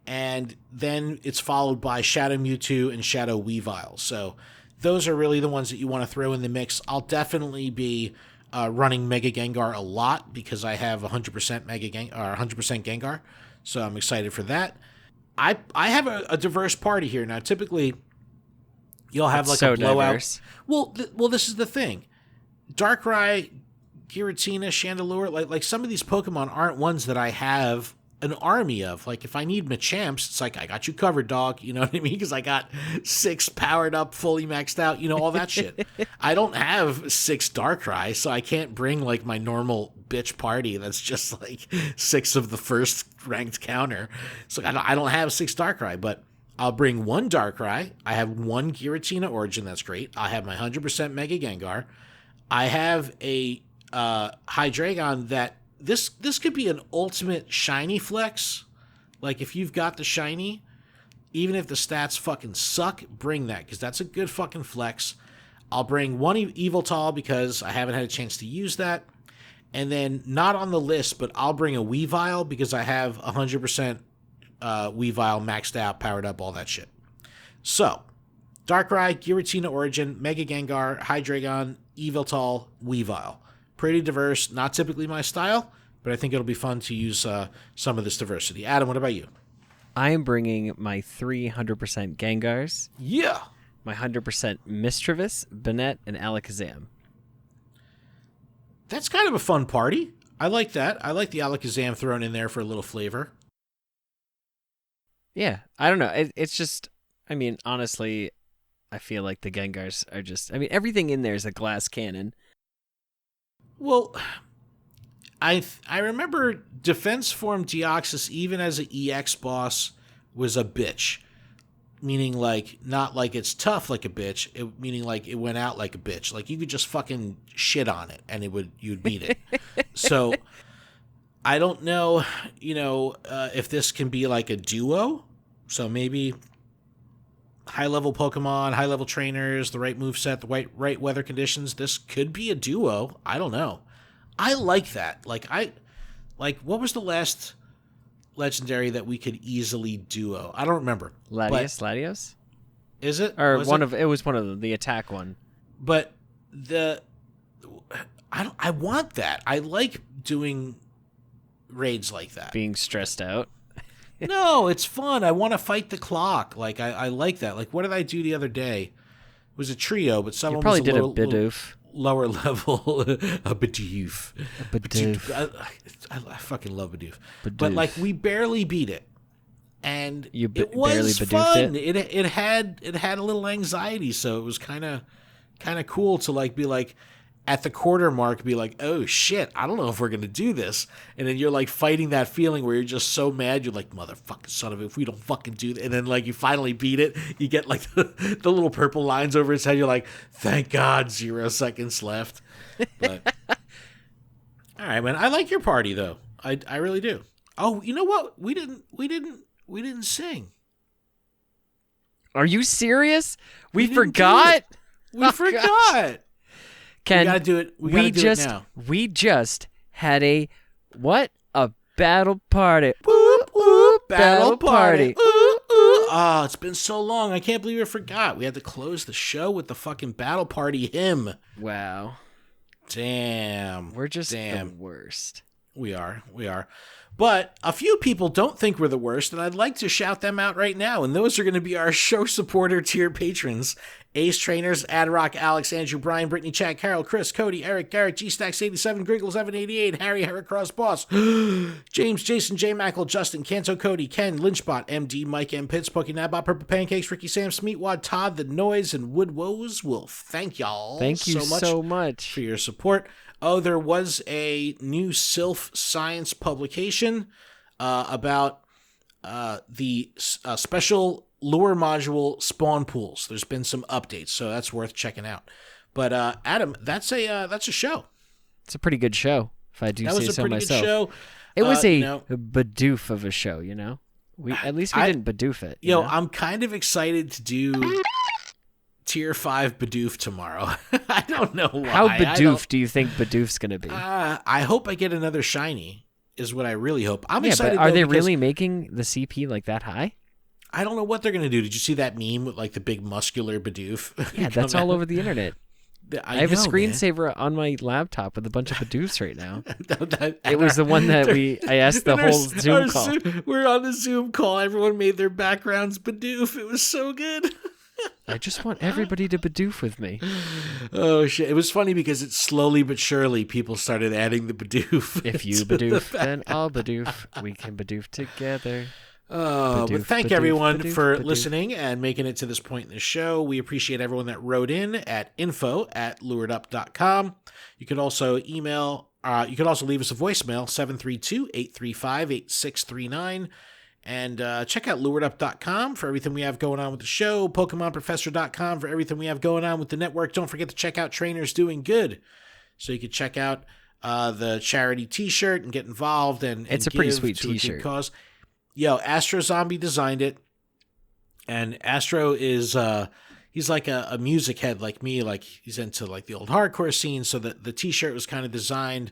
And then it's followed by Shadow Mewtwo and Shadow Weavile. So those are really the ones that you want to throw in the mix. I'll definitely be running Mega Gengar a lot because I have 100% 100% Gengar. So I'm excited for that. I have a diverse party here. Now, typically, you'll have like a blowout. Diverse. Well, this is the thing. Darkrai, Giratina, Chandelure, like some of these Pokemon aren't ones that I have an army of. Like, if I need Machamps, it's like, I got you covered, dog. You know what I mean? Because I got 6 powered up, fully maxed out, all that shit. I don't have 6 Darkrai, so I can't bring, like, my normal bitch party that's just, like, 6 of the first ranked counter. So I don't have 6 Darkrai, but I'll bring 1 Darkrai. I have 1 Giratina Origin, that's great. I have my 100% Mega Gengar. I have a Hydreigon that this could be an ultimate shiny flex. Like, if you've got the shiny, even if the stats fucking suck, bring that, because that's a good fucking flex. I'll bring one Eviltal because I haven't had a chance to use that. And then, not on the list, but I'll bring a Weavile because I have 100% Weavile maxed out, powered up, all that shit. So, Darkrai, Giratina Origin, Mega Gengar, Hydreigon, Eviltal, Weavile. Pretty diverse, not typically my style, but I think it'll be fun to use some of this diversity. Adam, what about you? I am bringing my 300% Gengars. Yeah! My 100% Mischievous, Banette, and Alakazam. That's kind of a fun party. I like that. I like the Alakazam thrown in there for a little flavor. Yeah, I don't know. It's just, I mean, honestly, I feel like the Gengars are just, I mean, everything in there is a glass cannon. Well, I remember Defense Form Deoxys, even as an EX boss, was a bitch. Meaning, like, not like it's tough like a bitch, meaning like it went out like a bitch. Like, you could just fucking shit on it and you'd beat it. So, I don't know, if this can be like a duo. So maybe high-level Pokemon, high-level trainers, the right moveset, the right weather conditions. This could be a duo. I don't know. I like that. Like, what was the last legendary that we could easily duo? I don't remember. Latios? Is it? Or it was one of them, the attack one. But I want that. I like doing raids like that. Being stressed out. No, it's fun. I want to fight the clock. Like, I like that. Like, what did I do the other day? It was a trio, but someone probably was did a Bidoof. Lower level, a Bidoof. Bidoof. I fucking love Bidoof. But, like, we barely beat it. And it was fun. It had a little anxiety, so it was kind of cool to, like, be like, at the quarter mark, be like, oh shit, I don't know if we're gonna do this. And then you're like fighting that feeling where you're just so mad, you're like, motherfucking son of it, if we don't fucking do that. And then like you finally beat it, you get like the little purple lines over its head, you're like, thank God, 0 seconds left. But all right, man, I like your party though. I really do. Oh, you know what? We didn't sing. Are you serious? We forgot? We forgot. Ken, we gotta do it. We just had a battle party. Whoop, whoop, battle party. Ooh, ooh. Oh, it's been so long. I can't believe I forgot. We had to close the show with the fucking battle party hymn. Wow. Damn. We're just the worst. We are. But a few people don't think we're the worst, and I'd like to shout them out right now. And those are going to be our show supporter tier patrons. Ace Trainers, Adrock, Alex, Andrew, Brian, Brittany, Chad, Carol, Chris, Cody, Eric, Garrett, G-Stacks87, Griggles788, Harry, Cross Boss, James, Jason, J. Mackle, Justin, Kanto, Cody, Ken, Lynchbot, MD, Mike M. Pitts, Pokénabot, Purple Pancakes, Ricky, Sam, Smeatwad, Todd, The Noise, and Wood Woes Wolf. Thank y'all so much for your support. Oh, there was a new Sylph Science publication about the special lure module spawn pools. There's been some updates, so that's worth checking out. But Adam, that's a show. It's a pretty good show, if I do say so myself. That was a pretty good show. It was a Bidoof of a show, you know? At least we didn't Bidoof it. You know? I'm kind of excited to do Tier 5 Bidoof tomorrow. I don't know why. How Bidoof do you think Bidoof's going to be? I hope I get another shiny, is what I really hope. I'm excited. But are they really making the CP like that high? I don't know what they're going to do. Did you see that meme with like the big muscular Bidoof? Yeah, that's all over the internet. I have a screensaver man. On my laptop with a bunch of Bidoofs right now. It was the one that I asked the whole Zoom call. We're on the Zoom call. Everyone made their backgrounds Bidoof. It was so good. I just want everybody to Bidoof with me. Oh, shit. It was funny because it's slowly but surely people started adding the Bidoof. If you Bidoof, then I'll Bidoof. We can Bidoof together. Oh, but thank everyone for listening and making it to this point in the show. We appreciate everyone that wrote in at info@luredup.com. You could also email, you could also leave us a voicemail, 732-835-8639. And check out luredup.com for everything we have going on with the show, PokemonProfessor.com for everything we have going on with the network. Don't forget to check out Trainers Doing Good. So you can check out the charity T-shirt and get involved and It's a pretty give sweet to a good T-shirt. cause. Yo, Astro Zombie designed it, and Astro is he's like a music head like me. Like he's into like the old hardcore scene. So the T-shirt was kind of designed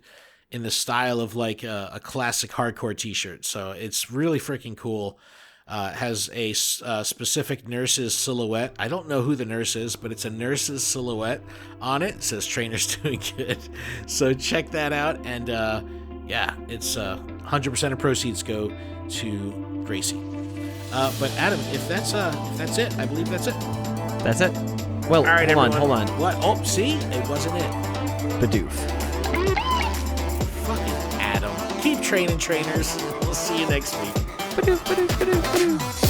in the style of like a classic hardcore T-shirt. So it's really freaking cool. Has a specific nurse's silhouette. I don't know who the nurse is, but it's a nurse's silhouette on it. It says trainer's doing good. So check that out. And yeah, it's 100% of proceeds go to Gracie. But Adam, if that's it, I believe that's it. That's it. Well, all right, hold on. What? Oh, see? It wasn't it. Bidoof. Fucking Adam. Keep training, trainers. We'll see you next week. Badoof, Badoof, Badoof, Badoof.